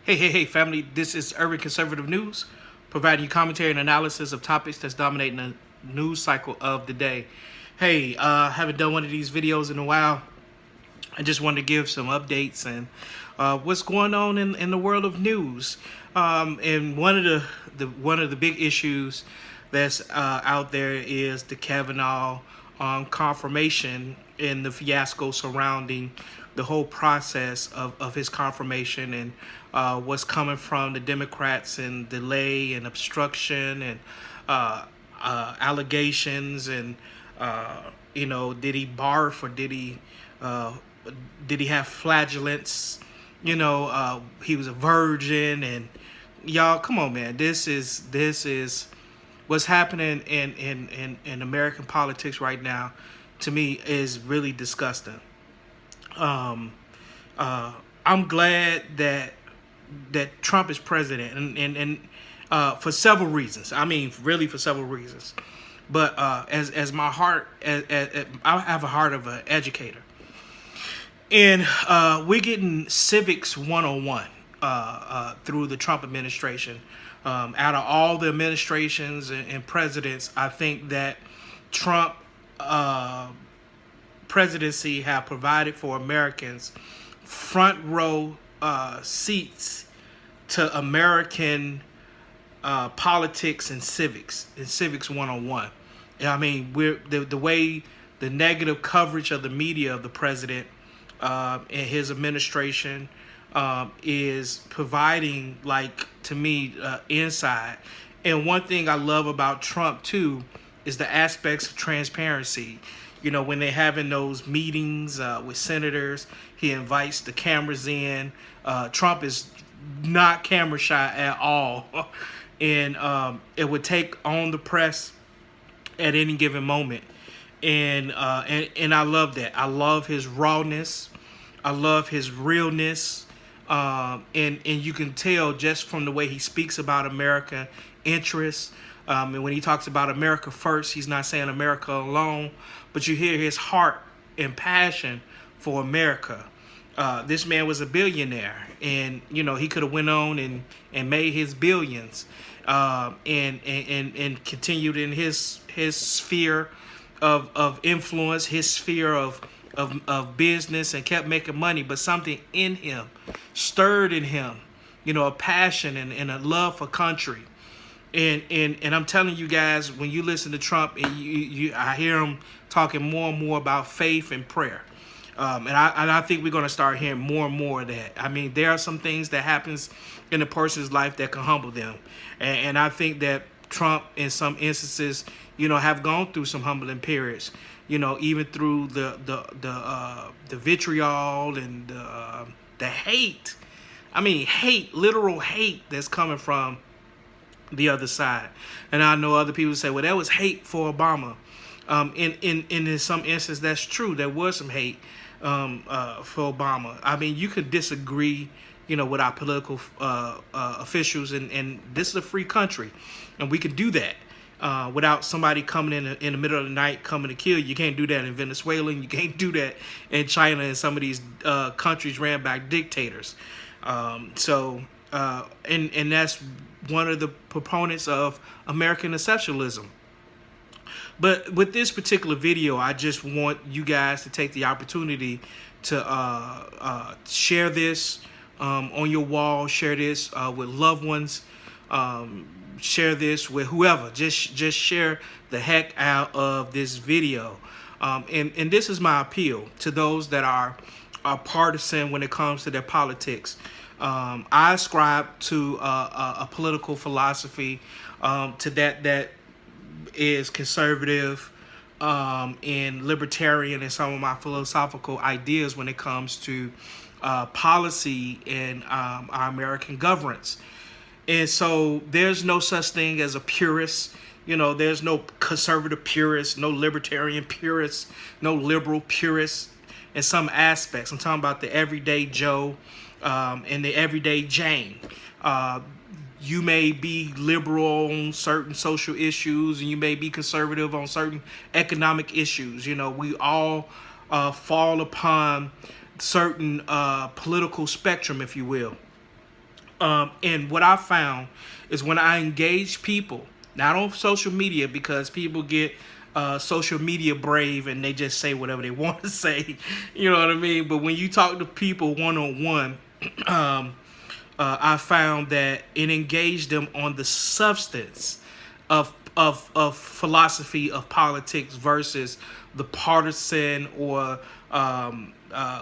Hey, family. This is Urban Conservative News, providing you commentary and analysis of topics that's dominating the news cycle of the day. Hey, haven't done one of these videos in a while. I just wanted to give some updates and what's going on in the world of news. And one of the big issues that's out there is the Kavanaugh confirmation and the fiasco surrounding the whole process of his confirmation and what's coming from the Democrats and delay and obstruction and allegations and did he barf or uh, did he have flagellants? He was a virgin, and y'all, come on, man. This is what's happening in American politics right now. To me, is really disgusting. Um, I'm glad that Trump is president, and for several reasons. I mean, really for several reasons. But as my heart, I have a heart of an educator. And we're getting civics 101 through the Trump administration. Out of all the administrations and presidents, I think that Trump presidency have provided for Americans front row seats to American politics and civics 101. I mean, we're the way the negative coverage of the media of the president and his administration is providing, like, to me, insight. And one thing I love about Trump too is the aspects of transparency. When they're having those meetings with senators, he invites the cameras in. Trump is not camera shy at all. And it would take on the press at any given moment. And I love that. I love his rawness. I love his realness. And you can tell just from the way he speaks about American interests. And when he talks about America first, he's not saying America alone, but you hear his heart and passion for America. This man was a billionaire, and he could have went on and made his billions, and continued in his sphere of influence, his sphere of business, and kept making money. But something in him stirred in him, a passion and a love for country. And I'm telling you guys, when you listen to Trump, and I hear him talking more and more about faith and prayer. And I think we're going to start hearing more and more of that. I mean, there are some things that happens in a person's life that can humble them. And I think that Trump, in some instances, have gone through some humbling periods. Even through the vitriol and the hate. I mean, hate, literal hate that's coming from the other side. And I know other people say, well, that was hate for Obama. In some instances, that's true. There was some hate for Obama. I mean, you could disagree, with our political officials, and this is a free country, and we can do that without somebody coming in the middle of the night coming to kill you. You can't do that in Venezuela, and you can't do that in China and some of these countries ran by dictators. And that's one of the proponents of American exceptionalism. But with this particular video, I just want you guys to take the opportunity to share this on your wall, share this with loved ones, share this with whoever. Just share the heck out of this video. And this is my appeal to those that are partisan when it comes to their politics. I ascribe to a political philosophy to that is conservative and libertarian in some of my philosophical ideas when it comes to policy and our American governance. And so there's no such thing as a purist. There's no conservative purist, no libertarian purist, no liberal purist in some aspects. I'm talking about the everyday Joe and the everyday Jane. You may be liberal on certain social issues, and you may be conservative on certain economic issues. We all fall upon certain political spectrum, if you will. And what I found is when I engage people, not on social media, because people get social media brave and they just say whatever they want to say, you know what I mean? But when you talk to people one on one, I found that it engaged them on the substance of philosophy of politics versus the partisan or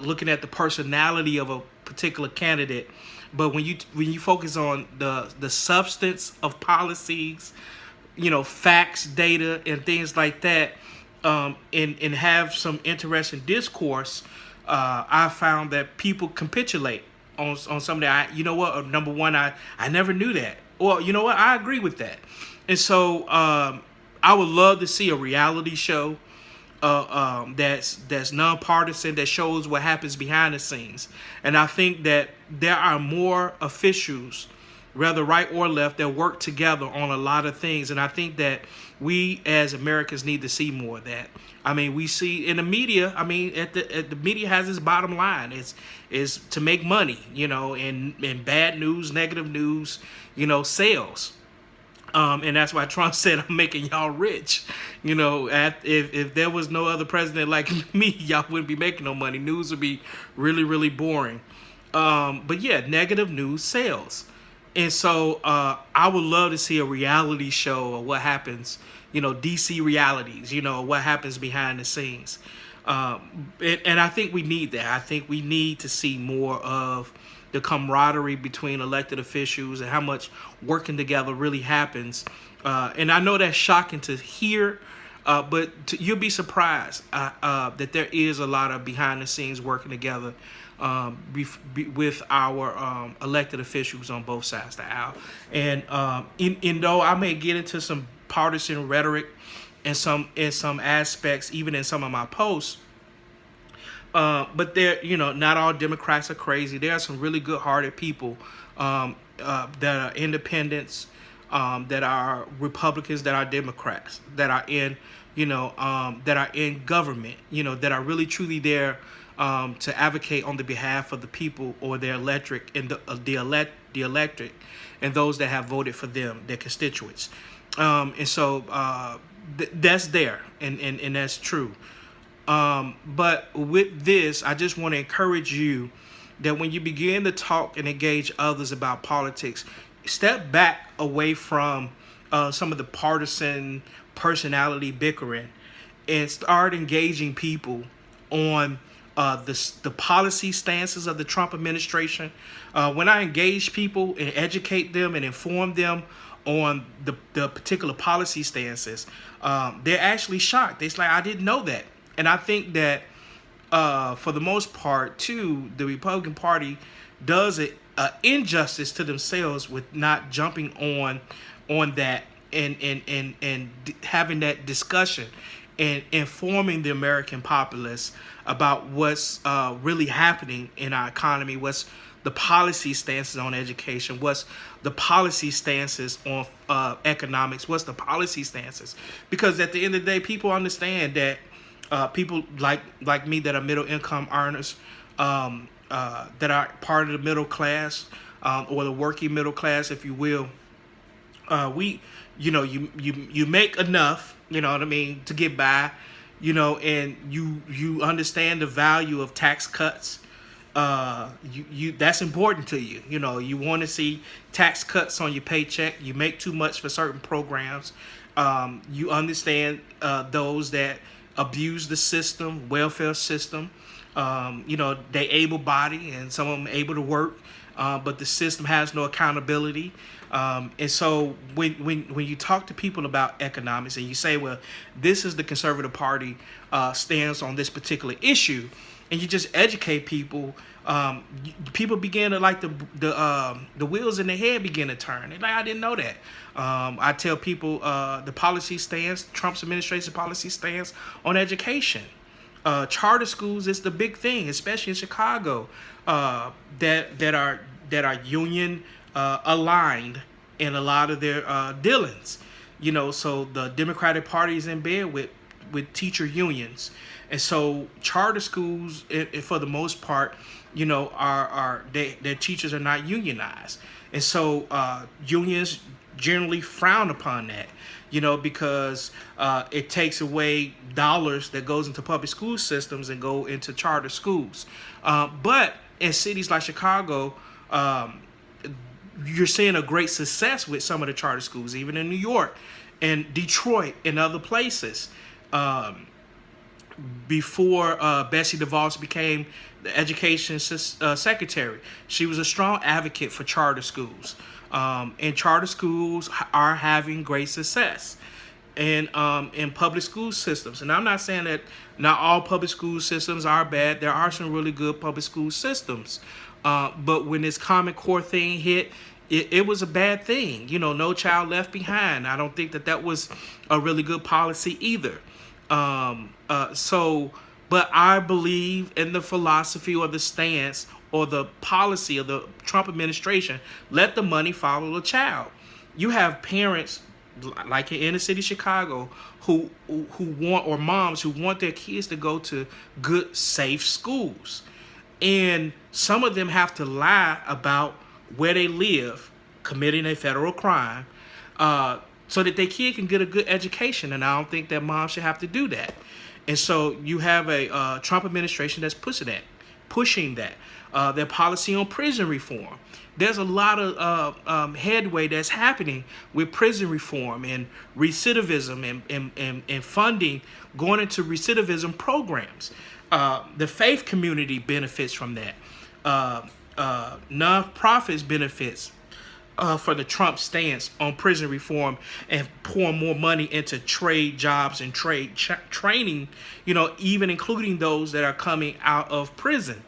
looking at the personality of a particular candidate. But when you focus on the substance of policies, facts, data, and things like that, and have some interesting discourse, I found that people capitulate on something that number one, I never knew that. Well, you know what? I agree with that. And so I would love to see a reality show that's nonpartisan, that shows what happens behind the scenes. And I think that there are more officials, whether right or left, that work together on a lot of things. And I think that we as Americans need to see more of that. I mean, we see in the media. I mean, the media has its bottom line. Is to make money, and bad news, negative news, sales. And that's why Trump said, "I'm making y'all rich." If there was no other president like me, y'all wouldn't be making no money. News would be really, really boring. But yeah, negative news sells. And so I would love to see a reality show of what happens, DC realities, what happens behind the scenes. And I think we need that. I think we need to see more of the camaraderie between elected officials and how much working together really happens. And I know that's shocking to hear, but you'll be surprised that there is a lot of behind the scenes working together with our elected officials on both sides of the aisle. And though I may get into some partisan rhetoric in some aspects, even in some of my posts, but there, not all Democrats are crazy. There are some really good-hearted people that are independents, that are Republicans, that are Democrats, that are in, that are in government, that are really truly there to advocate on the behalf of the people or their electorate and the electorate and those that have voted for them, their constituents. And so that's there, and that's true. But with this, I just want to encourage you that when you begin to talk and engage others about politics, step back away from some of the partisan personality bickering and start engaging people on the policy stances of the Trump administration. When I engage people and educate them and inform them on the particular policy stances, they're actually shocked. They're like, I didn't know that. And I think that for the most part, too, the Republican Party does an injustice to themselves with not jumping on that and having that discussion and informing the American populace about what's really happening in our economy, what's the policy stances on education, what's the policy stances on economics, what's the policy stances. Because at the end of the day, people understand that people like me that are middle income earners, that are part of the middle class, or the working middle class, if you will, you make enough, to get by, and you understand the value of tax cuts. You that's important to you. You want to see tax cuts on your paycheck. You make too much for certain programs. You understand those that abuse the system, welfare system. They able-bodied and some of them able to work, but the system has no accountability. And so when you talk to people about economics and you say, well, this is the Conservative Party stance on this particular issue, and you just educate people, people begin to like the wheels in their head begin to turn. They're like, I didn't know that. I tell people the policy stance, Trump's administration policy stance on education. Charter schools is the big thing, especially in Chicago, that are union aligned in a lot of their dealings. So the Democratic Party is in bed with teacher unions, And so charter schools, for the most part, their teachers are not unionized, and so unions generally frown upon that, because it takes away dollars that goes into public school systems and go into charter schools. But in cities like Chicago, you're seeing a great success with some of the charter schools, even in New York and Detroit and other places. Before Betsy DeVos became the education secretary, she was a strong advocate for charter schools. And charter schools are having great success in public school systems. And I'm not saying that not all public school systems are bad. There are some really good public school systems. But when this Common Core thing hit, it was a bad thing. No Child Left Behind. I don't think that was a really good policy either. But I believe in the philosophy or the stance or the policy of the Trump administration. Let the money follow the child. You have parents like in inner city Chicago who want, or moms who want their kids to go to good, safe schools. And some of them have to lie about where they live, committing a federal crime, so that their kid can get a good education. And I don't think that mom should have to do that. And so you have a Trump administration that's pushing that. Their policy on prison reform. There's a lot of headway that's happening with prison reform and recidivism and funding going into recidivism programs. The faith community benefits from that. Nonprofits benefits for the Trump stance on prison reform and pouring more money into trade jobs and trade training, even including those that are coming out of prison.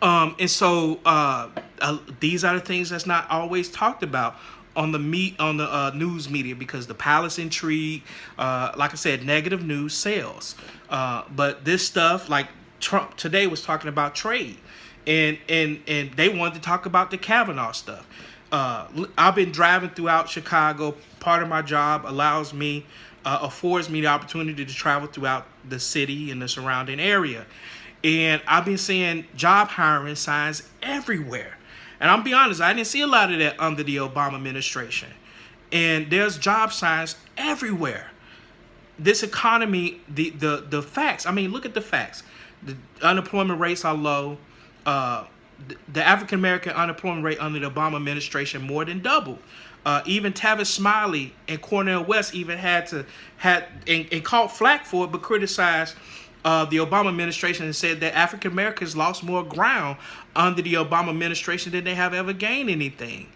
And so these are the things that's not always talked about on the news media, because the palace intrigue, like I said, negative news sells. But this stuff, like Trump today was talking about trade, and they wanted to talk about the Kavanaugh stuff. I've been driving throughout Chicago. Part of my job affords me the opportunity to travel throughout the city and the surrounding area. And I've been seeing job hiring signs everywhere. And I'll be honest, I didn't see a lot of that under the Obama administration. And there's job signs everywhere. This economy, the facts, look at the facts. The unemployment rates are low. The African-American unemployment rate under the Obama administration more than doubled. Even Tavis Smiley and Cornel West even had caught flack for it, but criticized the Obama administration and said that African Americans lost more ground under the Obama administration than they have ever gained anything.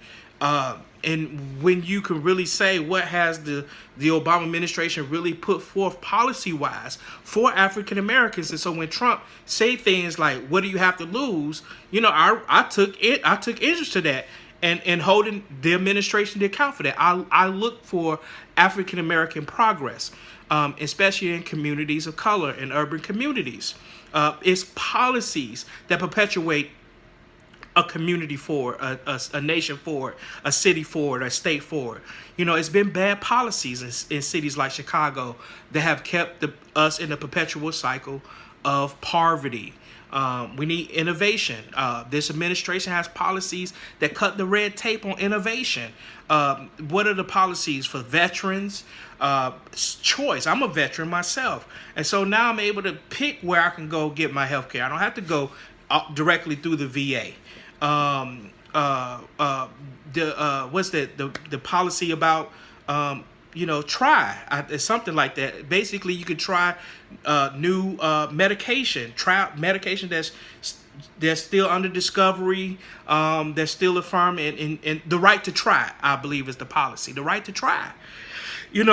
And when you can really say what has the Obama administration really put forth policy-wise for African Americans, and so when Trump say things like, "What do you have to lose?" I took interest to that and holding the administration to account for that. I look for African American progress, especially in communities of color and urban communities. It's policies that perpetuate a community forward, a nation forward, a city forward, a state forward. It's been bad policies in cities like Chicago that have kept us in a perpetual cycle of poverty. We need innovation. This administration has policies that cut the red tape on innovation. What are the policies for veterans? Choice. I'm a veteran myself. And so now I'm able to pick where I can go get my health care. I don't have to go directly through the VA. What's that? The policy about try. It's something like that. Basically, you can try new medication. Try medication that's still under discovery. That's still affirmed, and the right to try, I believe, is the policy. The right to try. And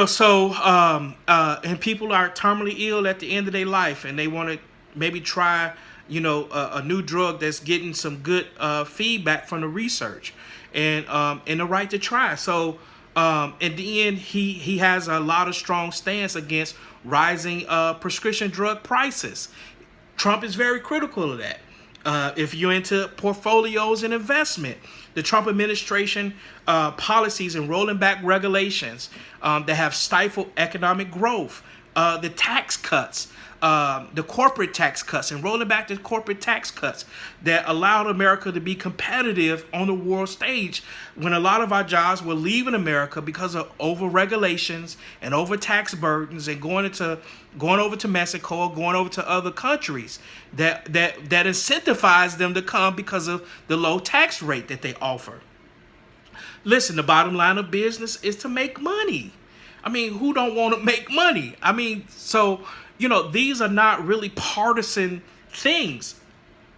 people are terminally ill at the end of their life, and they want to maybe try a new drug that's getting some good feedback from the research, and the right to try. So in the end, he has a lot of strong stance against rising prescription drug prices. Trump is very critical of that. If you're into portfolios and investment, the Trump administration policies and rolling back regulations that have stifled economic growth, the tax cuts, the corporate tax cuts and rolling back the corporate tax cuts that allowed America to be competitive on the world stage when a lot of our jobs were leaving America because of over regulations and over tax burdens and going over to Mexico or going over to other countries that incentivize them to come because of the low tax rate that they offer. Listen, the bottom line of business is to make money. I mean, who don't want to make money? I mean, so, these are not really partisan things.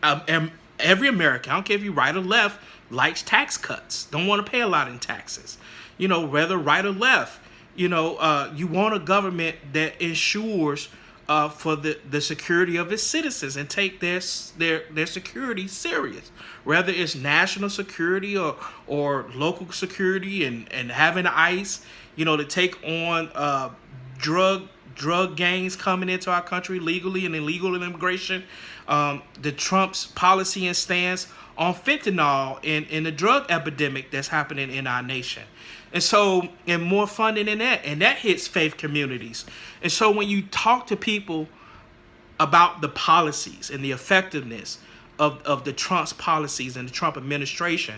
And every American, I don't care if you right or left, likes tax cuts. Don't want to pay a lot in taxes. Whether right or left, you want a government that ensures for the security of its citizens and take their security serious. Whether it's national security or local security and having ICE, to take on drug gangs coming into our country legally and illegal immigration, the Trump's policy and stance on fentanyl and the drug epidemic that's happening in our nation. And so, and more funding in that, and that hits faith communities. And so when you talk to people about the policies and the effectiveness of the Trump's policies and the Trump administration,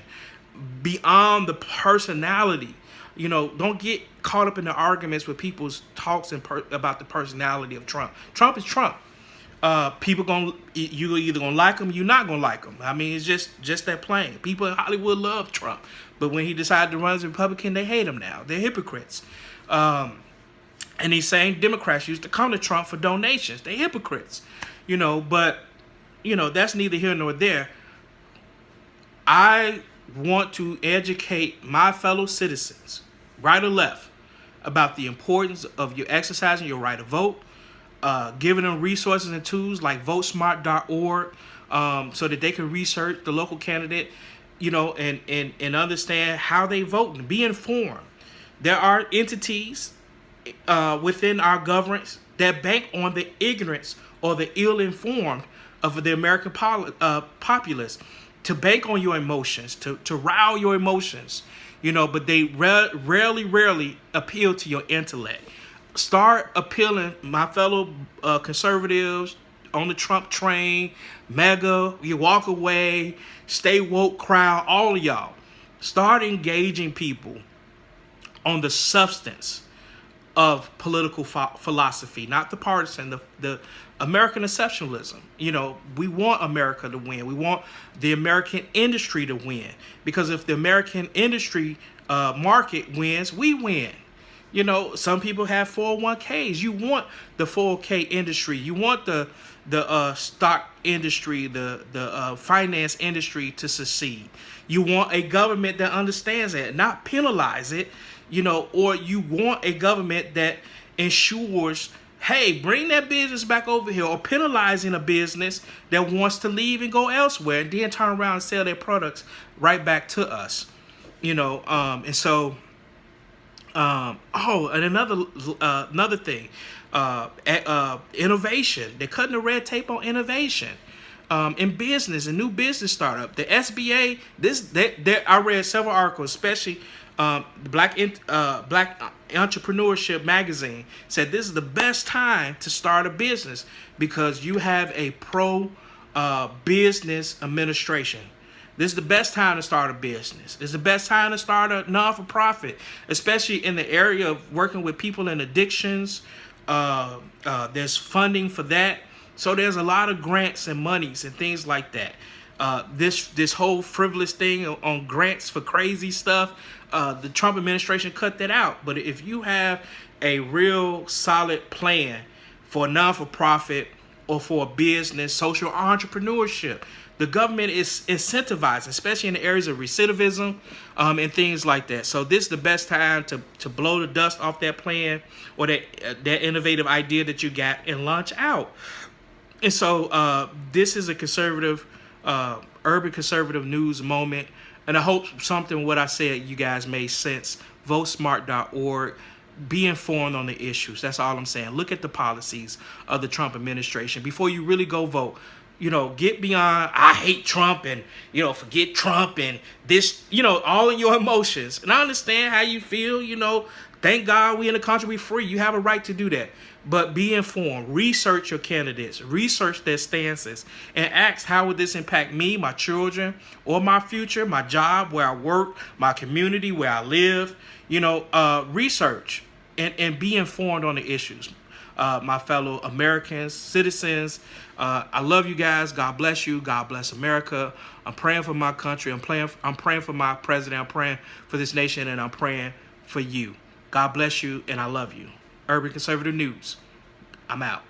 beyond the personality, don't get caught up in the arguments with people's talks about the personality of Trump. Trump is Trump. People you either gonna like him, you're not gonna like him. I mean, it's just that plain. People in Hollywood love Trump, but when he decided to run as a Republican, they hate him now. They're hypocrites. And these same Democrats used to come to Trump for donations. They're hypocrites, But that's neither here nor there. I want to educate my fellow citizens, right or left, about the importance of you exercising your right to vote, giving them resources and tools like votesmart.org, so that they can research the local candidate, and understand how they vote and be informed. There are entities within our governments that bank on the ignorance or the ill-informed of the American populace, to bank on your emotions, to rile your emotions, but they rarely appeal to your intellect. Start appealing, my fellow conservatives on the Trump train, MAGA, you walk away, stay woke crowd, all of y'all. Start engaging people on the substance of political philosophy, not the partisan, the American exceptionalism. We want America to win. We want the American industry to win, because if the American industry market wins, we win. Some people have 401ks. You want the 401k industry. You want the stock industry, the finance industry to succeed. You want a government that understands that, not penalize it, or you want a government that ensures, hey, bring that business back over here, or penalizing a business that wants to leave and go elsewhere and then turn around and sell their products right back to us. And so, and another thing, innovation. They're cutting the red tape on innovation. In business and new business startup, the SBA. I read several articles, especially the Black Entrepreneurship magazine said this is the best time to start a business because you have a pro business administration. This is the best time to start a business. It's the best time to start a non-for-profit, especially in the area of working with people in addictions. There's funding for that. So there's a lot of grants and monies and things like that. This whole frivolous thing on grants for crazy stuff, the Trump administration cut that out. But if you have a real solid plan for a non-for-profit or for a business, social entrepreneurship, the government is incentivized, especially in the areas of recidivism and things like that. So this is the best time to blow the dust off that plan or that innovative idea that you got and launch out. And so this is a conservative, urban conservative news moment. And I hope something what I said you guys made sense. VoteSmart.org. Be informed on the issues. That's all I'm saying. Look at the policies of the Trump administration before you really go vote. Get beyond, I hate Trump and, forget Trump and this, all in your emotions. And I understand how you feel, Thank God we in the country, we free. You have a right to do that. But be informed. Research your candidates. Research their stances. And ask, how would this impact me, my children, or my future, my job, where I work, my community, where I live? Research and be informed on the issues. My fellow Americans, citizens, I love you guys. God bless you. God bless America. I'm praying for my country. I'm praying for my president. I'm praying for this nation, and I'm praying for you. God bless you, and I love you. Urban Conservative News. I'm out.